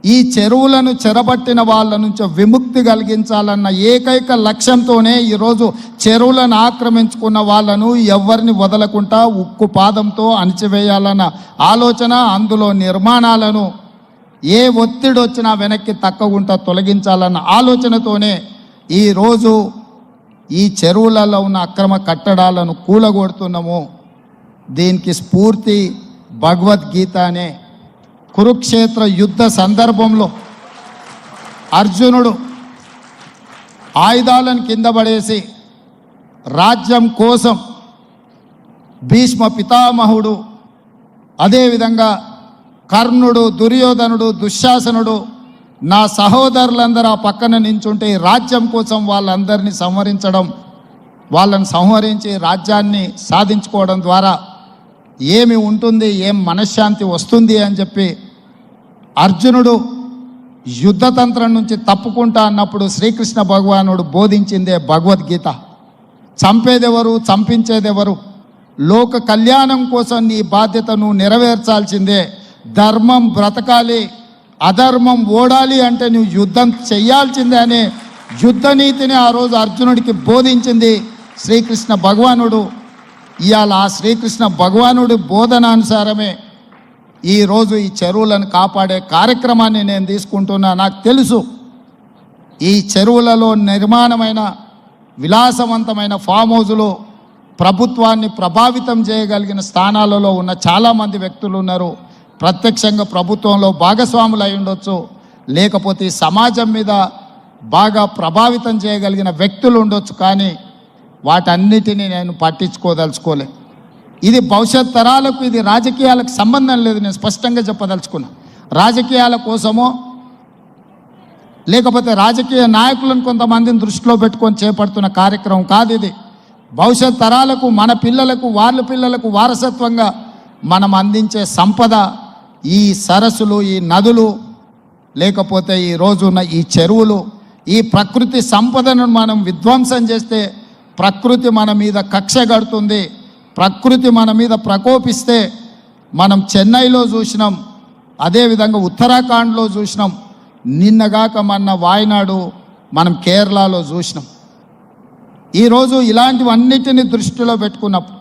ఈ చెరువులను చెరబట్టిన వాళ్ళ నుంచి విముక్తి కలిగించాలన్న ఏకైక లక్ష్యంతోనే ఈరోజు చెరువులను ఆక్రమించుకున్న వాళ్ళను ఎవరిని వదలకుండా ఉక్కు పాదంతో అణిచివేయాలన్న ఆలోచన, అందులో నిర్మాణాలను ఏ ఒత్తిడి వచ్చినా వెనక్కి తక్కకుండా తొలగించాలన్న ఆలోచనతోనే ఈరోజు ఈ చెరువులలో ఉన్న అక్రమ కట్టడాలను కూలగొడుతున్నాము. దీనికి స్ఫూర్తి భగవద్గీత అనే కురుక్షేత్ర యుద్ధ సందర్భంలో అర్జునుడు ఆయుధాలను కింద పడేసి రాజ్యం కోసం భీష్మ పితామహుడు, అదేవిధంగా కర్ణుడు, దుర్యోధనుడు, దుశ్శాసనుడు, నా సహోదరులందరూ ఆ పక్కన నించుంటే రాజ్యం కోసం వాళ్ళందరినీ సంహరించడం, వాళ్ళని సంహరించి రాజ్యాన్ని సాధించుకోవడం ద్వారా ఏమి ఉంటుంది, ఏం మనశ్శాంతి వస్తుంది అని చెప్పి అర్జునుడు యుద్ధతంత్రం నుంచి తప్పుకుంటా అన్నప్పుడు శ్రీకృష్ణ భగవానుడు బోధించిందే భగవద్గీత. చంపేదెవరు, చంపించేదెవరు, లోక కళ్యాణం కోసం నీ బాధ్యతను నెరవేర్చాల్సిందే. ధర్మం బ్రతకాలి, అధర్మం ఓడాలి అంటే నువ్వు యుద్ధం చెయ్యాల్సిందే అనే యుద్ధ నీతిని ఆ రోజు అర్జునుడికి బోధించింది శ్రీకృష్ణ భగవానుడు. ఇవాళ ఆ శ్రీకృష్ణ భగవానుడి బోధనానుసారమే ఈరోజు ఈ చెరువులను కాపాడే కార్యక్రమాన్ని నేను తీసుకుంటున్నా. నాకు తెలుసు ఈ చెరువులలో నిర్మాణమైన విలాసవంతమైన ఫామ్ హౌజులు ప్రభుత్వాన్ని ప్రభావితం చేయగలిగిన స్థానాలలో ఉన్న చాలామంది వ్యక్తులు ఉన్నారు. ప్రత్యక్షంగా ప్రభుత్వంలో భాగస్వాములు అయి ఉండొచ్చు, లేకపోతే సమాజం మీద బాగా ప్రభావితం చేయగలిగిన వ్యక్తులు ఉండొచ్చు. కానీ వాటన్నిటినీ నేను పట్టించుకోదలుచుకోలే. ఇది భవిష్యత్ తరాలకు, ఇది రాజకీయాలకు సంబంధం లేదు. నేను స్పష్టంగా చెప్పదలుచుకున్నా. రాజకీయాల కోసమో లేకపోతే రాజకీయ నాయకులను కొంతమందిని దృష్టిలో పెట్టుకొని చేపడుతున్న కార్యక్రమం కాదు ఇది. భవిష్యత్ తరాలకు, మన పిల్లలకు, వాళ్ళ పిల్లలకు వారసత్వంగా మనం అందించే సంపద ఈ సరస్సులు, ఈ నదులు, లేకపోతే ఈ రోజున్న ఈ చెరువులు. ఈ ప్రకృతి సంపదను మనం విధ్వంసం చేస్తే ప్రకృతి మన మీద కక్ష కడుతుంది. ప్రకృతి మన మీద ప్రకోపిస్తే మనం చెన్నైలో చూసినాం, అదేవిధంగా ఉత్తరాఖండ్లో చూసినాం, నిన్నగాక మొన్న వాయనాడు, మనం కేరళలో చూసినాం. ఈరోజు ఇలాంటివన్నిటిని దృష్టిలో పెట్టుకున్నప్పుడు